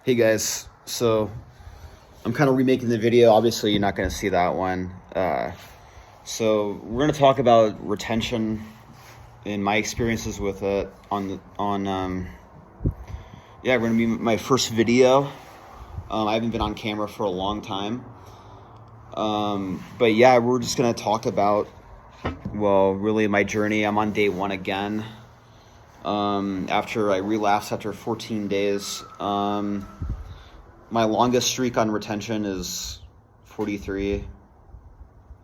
Hey guys, so I'm kind of remaking the video. Obviously, you're not going to see that one. So we're going to talk about retention and my experiences with it we're going to be my first video. I haven't been on camera for a long time. But yeah, we're just going to talk about, really my journey. I'm on day 1 again. After I relapsed after 14 days. My longest streak on retention is 43.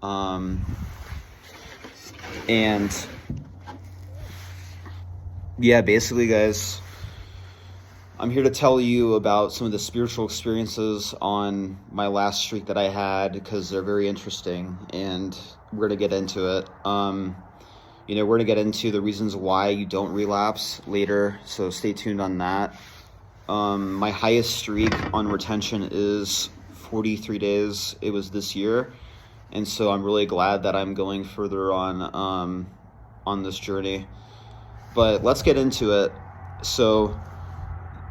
And yeah, basically, guys, I'm here to tell you about some of the spiritual experiences on my last streak that I had because they're very interesting, and we're going to get into it. We're going to get into the reasons why you don't relapse later, so stay tuned on that. My highest streak on retention is 43 days. It was this year, and so I'm really glad that I'm going further on this journey. But let's get into it. So,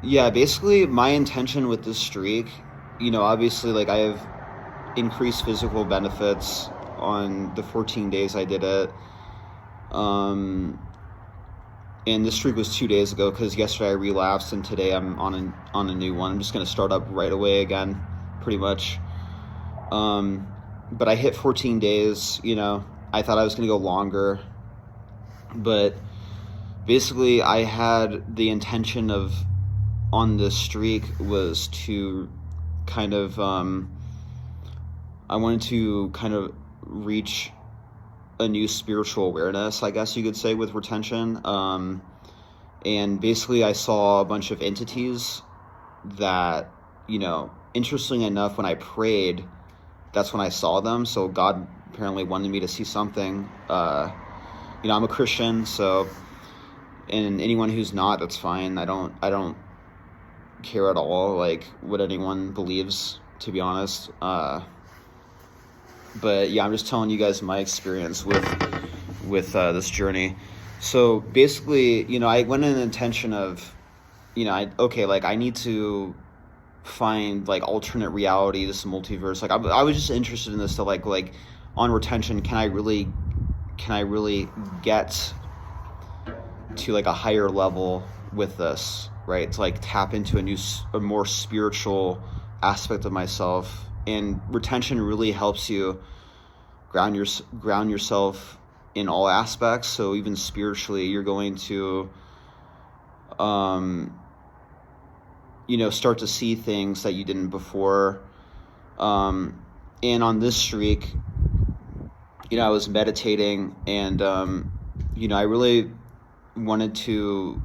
yeah, basically my intention with this streak, obviously, like, I have increased physical benefits on the 14 days I did it. And this streak was 2 days ago because yesterday I relapsed and today I'm on a new one. I'm just going to start up right away again, pretty much. But I hit 14 days, I thought I was going to go longer. But basically I had the intention of, on this streak, was to kind of, I wanted to kind of reach a new spiritual awareness, I guess you could say, with retention. And basically I saw a bunch of entities that, interestingly enough, when I prayed, that's when I saw them. So God apparently wanted me to see something. I'm a Christian, so, and anyone who's not, that's fine. I don't care at all, like, what anyone believes, to be honest. But yeah, I'm just telling you guys my experience with this journey. So basically, I went in the intention of, I need to find, like, alternate reality, this multiverse. Like, I was just interested in this stuff, like on retention, can I really get to, like, a higher level with this, right? To, like, tap into a more spiritual aspect of myself. And retention really helps you ground yourself in all aspects. So even spiritually, you're going to, start to see things that you didn't before. And on this streak, I was meditating, and, I really wanted to,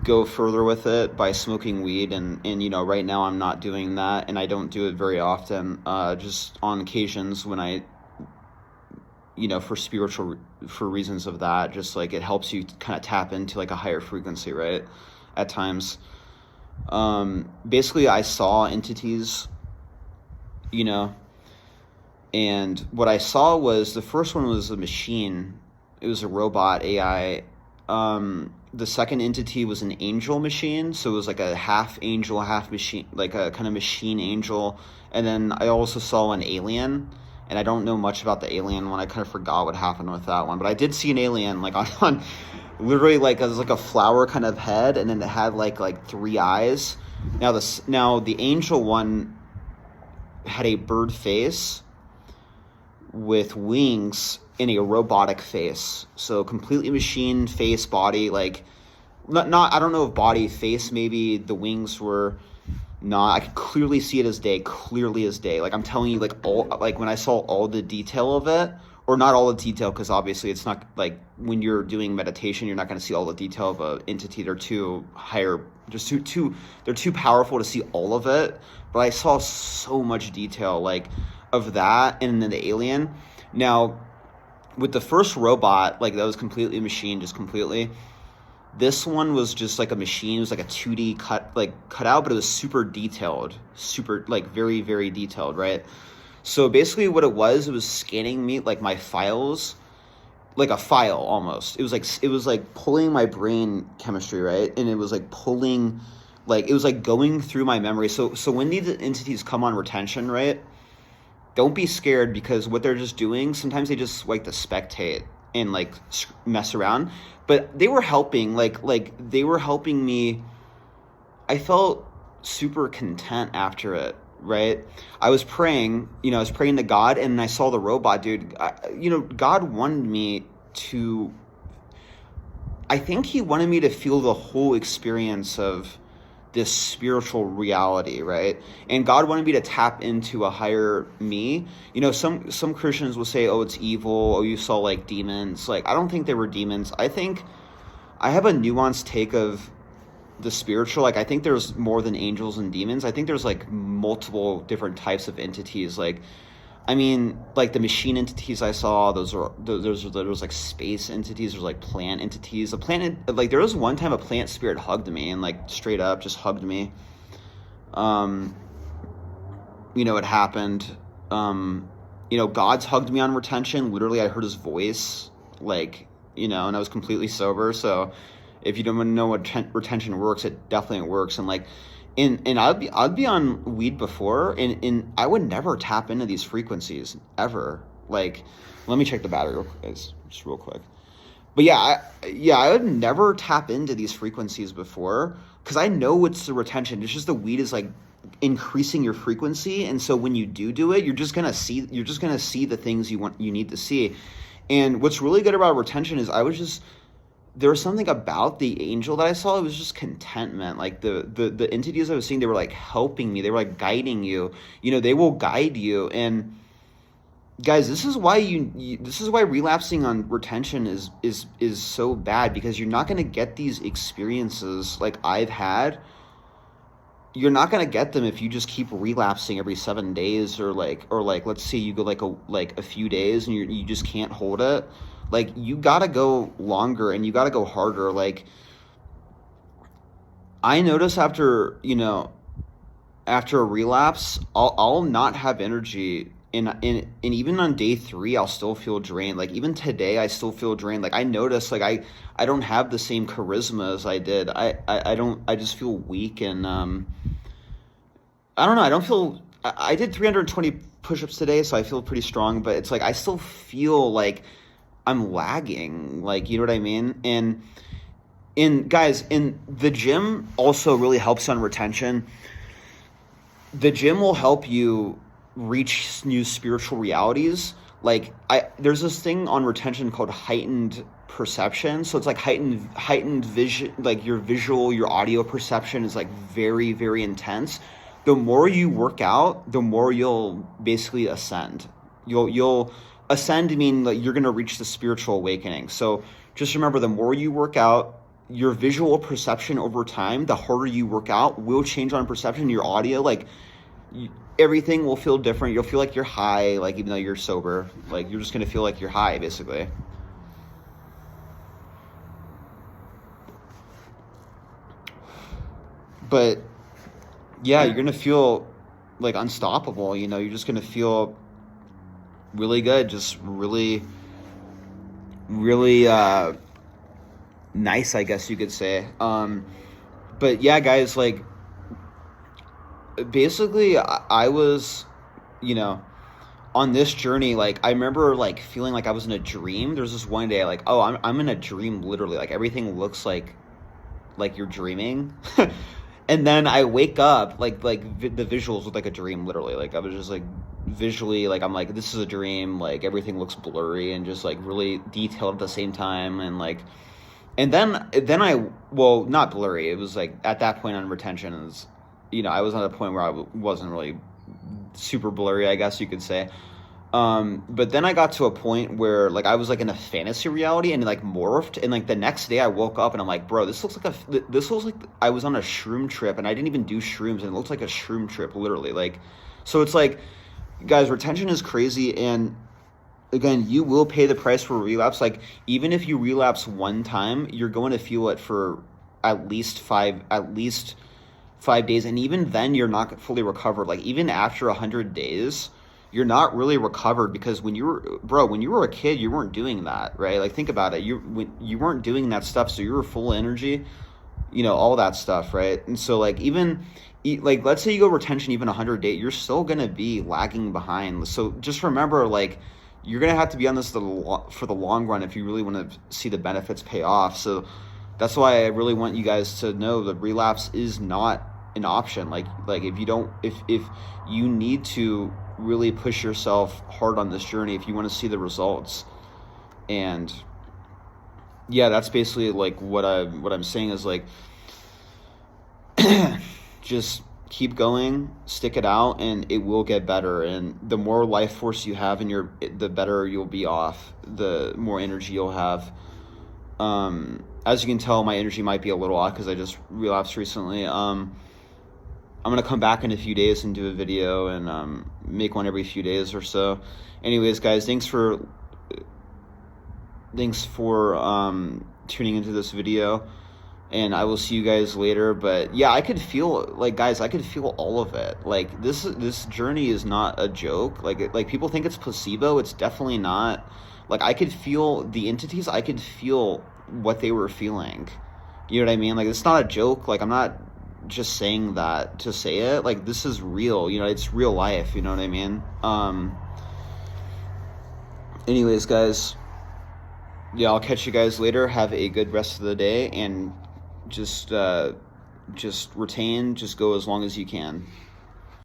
go further with it by smoking weed, and right now I'm not doing that, and I don't do it very often, just on occasions when I, for reasons of that, just like it helps you kind of tap into, like, a higher frequency, right, at times. Basically I saw entities, and what I saw was, the first one was a machine. It was a robot AI. The second entity was an angel machine, so it was like a half angel, half machine, like a kind of machine angel. And then I also saw an alien, and I don't know much about the alien one. I kind of forgot what happened with that one, but I did see an alien, like, on literally, like, it was like a flower kind of head, and then it had like 3 eyes. Now the angel one had a bird face with wings in a robotic face, so completely machine face, body, like, not I don't know if body, face, maybe the wings were not. I could clearly see it as day, like, I'm telling you, like, all, like, when I saw all the detail of it, or not all the detail, because obviously it's not, like, when you're doing meditation, you're not going to see all the detail of an entity. They're too higher, just they're too powerful to see all of it. But I saw so much detail, like, of that, and then the alien. Now, with the first robot, like, that was completely machine, just completely. This one was just like a machine. It was like a 2D cut out, but it was super detailed, super, like, very, very detailed, right? So basically what it was scanning me, like, my files, like a file almost. It was like pulling my brain chemistry, right? And it was like pulling, like it was like going through my memory. So when these entities come on retention, right? Don't be scared, because what they're just doing, sometimes they just like to spectate and like mess around. But they were helping, like they were helping me. I felt super content after it, right? I was praying, I was praying to God, and I saw the robot, dude. God wanted me to, I think he wanted me to feel the whole experience of this spiritual reality, right? And God wanted me to tap into a higher me. Some Christians will say, oh, it's evil. Oh, you saw like demons. Like, I don't think they were demons. I think I have a nuanced take of the spiritual. Like, I think there's more than angels and demons. I think there's like multiple different types of entities. Like, I mean, like the machine entities I saw, those was like space entities, there's like plant entities. Like there was one time a plant spirit hugged me, and like straight up just hugged me. It happened. God's hugged me on retention. Literally, I heard his voice, like, and I was completely sober. So if you don't know what retention works, it definitely works. And like, and I'd be on weed before, and I would never tap into these frequencies ever. Like, let me check the battery just real quick. But I would never tap into these frequencies before, because I know it's the retention. It's just the weed is like increasing your frequency, and so when you do it, you're just gonna see the things you need to see. And what's really good about retention is there was something about the angel that I saw. It was just contentment. Like the entities I was seeing, they were like helping me. They were like guiding you. They will guide you. And guys, this is why relapsing on retention is so bad, because you're not going to get these experiences like I've had. You're not going to get them if you just keep relapsing every 7 days, or let's say you go like a few days and you just can't hold it. Like, you gotta go longer, and you gotta go harder. Like, I notice after a relapse, I'll not have energy, and even on day 3, I'll still feel drained. Like, even today, I still feel drained. Like, I notice, like, I don't have the same charisma as I did. I just feel weak, and I don't know. I don't feel. I did 320 push-ups today, so I feel pretty strong. But it's like I still feel like I'm lagging, like, you know what I mean? And guys, in the gym also really helps on retention. The gym will help you reach new spiritual realities. Like, there's this thing on retention called heightened perception. So it's like heightened vision, like your audio perception is like very, very intense. The more you work out, the more you'll basically ascend. You'll ascend, mean like you're going to reach the spiritual awakening. So just remember, the more you work out, your visual perception over time, the harder you work out, will change on perception. Your audio, like, everything will feel different. You'll feel like you're high, like, even though you're sober. Like, you're just going to feel like you're high, basically. But yeah, you're going to feel like unstoppable. You're just going to feel really good, just really, really nice, I guess you could say. But yeah, guys, like, basically, I was, on this journey. Like, I remember like feeling like I was in a dream. There's this one day, like, oh, I'm in a dream, literally. Like, everything looks like you're dreaming. And then I wake up, the visuals look like a dream, literally. Like, I was just, like, visually, like, I'm like, this is a dream. Like, everything looks blurry and just, like, really detailed at the same time. And, like, and then well, not blurry. It was, like, at that point on retention, I was at a point where I wasn't really super blurry, I guess you could say. But then I got to a point where, like, I was, like, in a fantasy reality, and it, like, morphed. And, like, the next day I woke up and I'm like, bro, this looks like I was on a shroom trip, and I didn't even do shrooms, and it looks like a shroom trip, literally. Like, so it's like, guys, retention is crazy. And again, you will pay the price for relapse. Like, even if you relapse one time, you're going to feel it for at least 5 days. And even then, you're not fully recovered. Like, even after 100 days, you're not really recovered, because when you were a kid, you weren't doing that, right? Like, think about it. You weren't doing that stuff, so you were full of energy, all that stuff, right? And so, like, like, let's say you go retention even 100 days, you're still gonna be lagging behind. So just remember, like, you're gonna have to be on this for the long run if you really want to see the benefits pay off. So that's why I really want you guys to know that relapse is not an option. Like if you don't, if you need to really push yourself hard on this journey if you want to see the results. And yeah, that's basically like what I'm saying is, like, just keep going, stick it out, and it will get better. And the more life force you have the better you'll be off, the more energy you'll have. As you can tell, my energy might be a little off because I just relapsed recently. I'm gonna come back in a few days and do a video and make one every few days or so. Anyways, guys, thanks for tuning into this video, and I will see you guys later. But yeah, I could feel, like, guys, I could feel all of it. Like, this journey is not a joke. Like people think it's placebo. It's definitely not. Like, I could feel the entities. I could feel what they were feeling. You know what I mean? Like, it's not a joke. Like, I'm not just saying that to say it. Like, this is real. It's real life. You know what I mean? Anyways, guys, yeah, I'll catch you guys later. Have a good rest of the day, and just retain. Just go as long as you can.